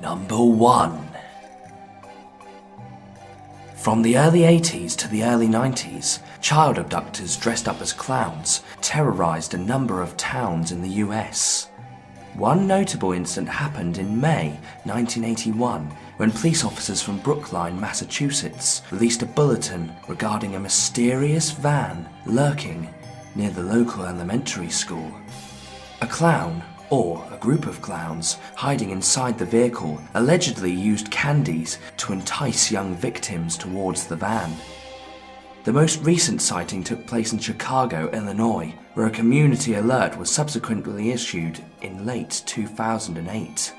Number 1. From the early 80s to the early 90s, child abductors dressed up as clowns terrorized a number of towns in the US. One notable incident happened in May 1981 when police officers from Brookline, Massachusetts released a bulletin regarding a mysterious van lurking near the local elementary school. A clown, or a group of clowns, hiding inside the vehicle allegedly used candies to entice young victims towards the van. The most recent sighting took place in Chicago, Illinois, where a community alert was subsequently issued in late 2008.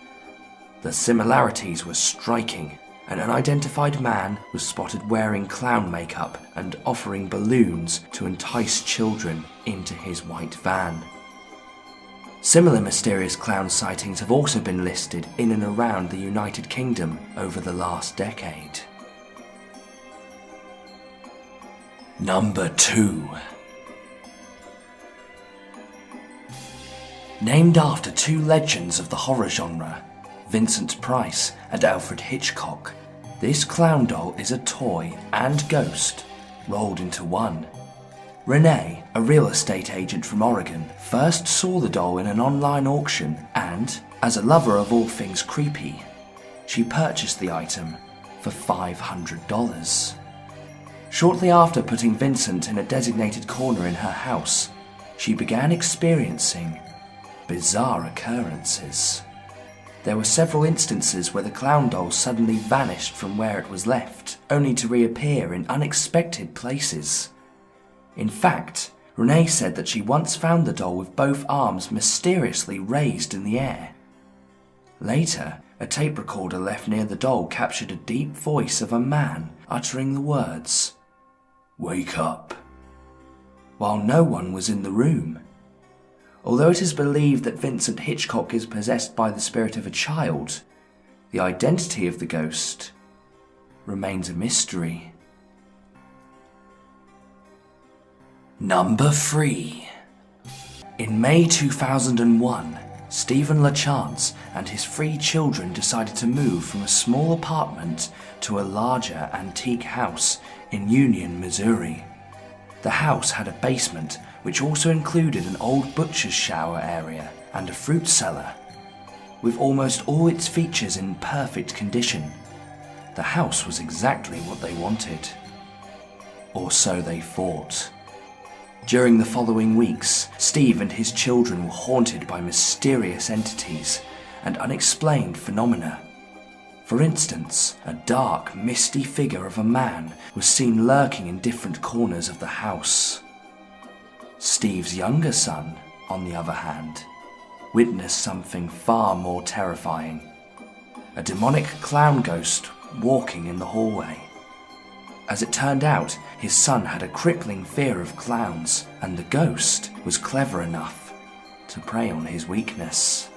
The similarities were striking. An unidentified man was spotted wearing clown makeup and offering balloons to entice children into his white van. Similar mysterious clown sightings have also been listed in and around the United Kingdom over the last decade. Number 2. Named after two legends of the horror genre, Vincent Price and Alfred Hitchcock, this clown doll is a toy and ghost rolled into one. Renee, a real estate agent from Oregon, first saw the doll in an online auction and, as a lover of all things creepy, she purchased the item for $500. Shortly after putting Vincent in a designated corner in her house, she began experiencing bizarre occurrences. There were several instances where the clown doll suddenly vanished from where it was left, only to reappear in unexpected places. In fact, Renee said that she once found the doll with both arms mysteriously raised in the air. Later, a tape recorder left near the doll captured a deep voice of a man uttering the words, "Wake up," while no one was in the room. Although it is believed that Vincent Hitchcock is possessed by the spirit of a child, the identity of the ghost remains a mystery. Number 3. In May 2001, Stephen LaChance and his 3 children decided to move from a small apartment to a larger antique house in Union, Missouri. The house had a basement which also included an old butcher's shower area and a fruit cellar. With almost all its features in perfect condition, the house was exactly what they wanted. Or so they thought. During the following weeks, Steve and his children were haunted by mysterious entities and unexplained phenomena. For instance, a dark, misty figure of a man was seen lurking in different corners of the house. Steve's younger son, on the other hand, witnessed something far more terrifying. A demonic clown ghost walking in the hallway. As it turned out, his son had a crippling fear of clowns, and the ghost was clever enough to prey on his weakness.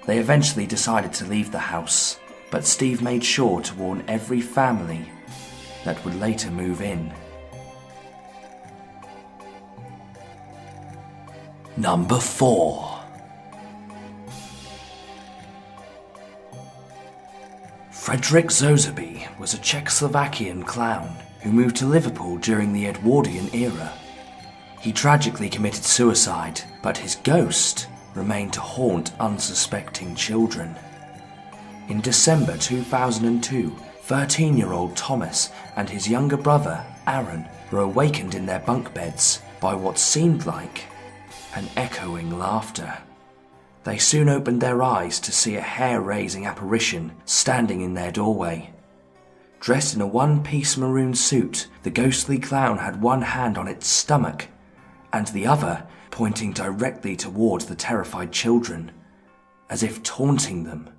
They eventually decided to leave the house, but Steve made sure to warn every family that would later move in. Number 4. Frederick ZOZZABY was a Czechoslovakian clown who moved to Liverpool during the Edwardian era. He tragically committed suicide, but his ghost remained to haunt unsuspecting children. In December 2002, 13-year-old Thomas and his younger brother, Aaron, were awakened in their bunk beds by what seemed like an echoing laughter. They soon opened their eyes to see a hair-raising apparition standing in their doorway. Dressed in a one-piece maroon suit, the ghostly clown had one hand on its stomach and the other pointing directly towards the terrified children, as if taunting them.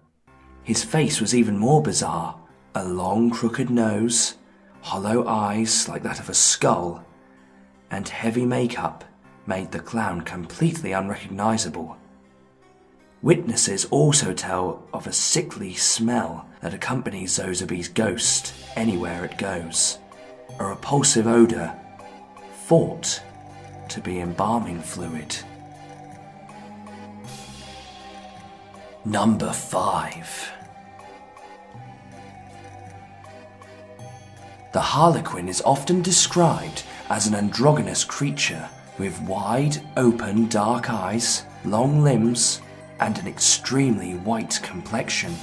His face was even more bizarre, a long crooked nose, hollow eyes like that of a skull, and heavy makeup made the clown completely unrecognizable. Witnesses also tell of a sickly smell that accompanies ZOZZABY'S ghost anywhere it goes, a repulsive odor thought to be embalming fluid. Number 5. The Harlequin is often described as an androgynous creature with wide, open, dark eyes, long limbs, and an extremely white complexion.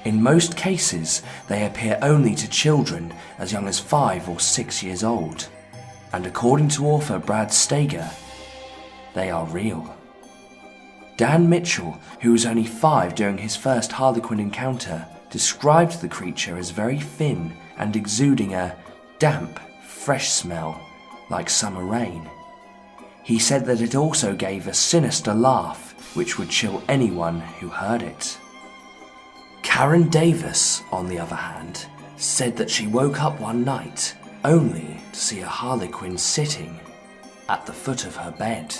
In most cases, they appear only to children as young as 5 or 6 years old, and according to author Brad Steiger, they are real. Dan Mitchell, who was only 5 during his first Harlequin encounter, described the creature as very thin and exuding a damp, fresh smell like summer rain. He said that it also gave a sinister laugh which would chill anyone who heard it. Karen Davis, on the other hand, said that she woke up one night only to see a Harlequin sitting at the foot of her bed.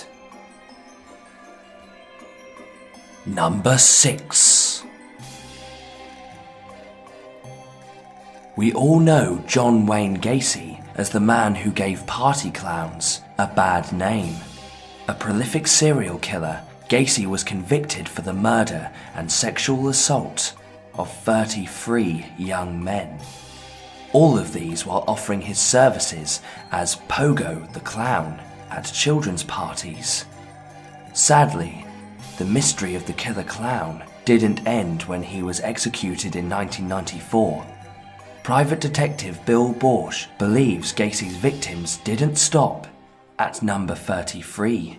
Number 6. We all know John Wayne Gacy as the man who gave party clowns a bad name. A prolific serial killer, Gacy was convicted for the murder and sexual assault of 33 young men. All of these while offering his services as Pogo the Clown at children's parties. Sadly, the mystery of the killer clown didn't end when he was executed in 1994. Private Detective Bill Borsch believes Gacy's victims didn't stop at number 33.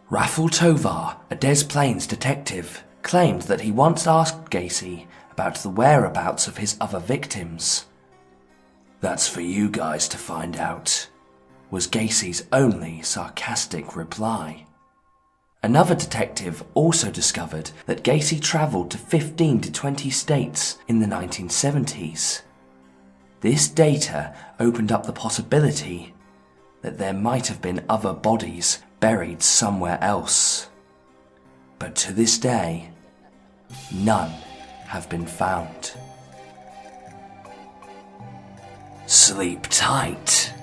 Raffle Tovar, a Des Plaines detective, claimed that he once asked Gacy about the whereabouts of his other victims. "That's for you guys to find out," was Gacy's only sarcastic reply. Another detective also discovered that Gacy travelled to 15 to 20 states in the 1970s. This data opened up the possibility that there might have been other bodies buried somewhere else. But to this day, none have been found. Sleep tight.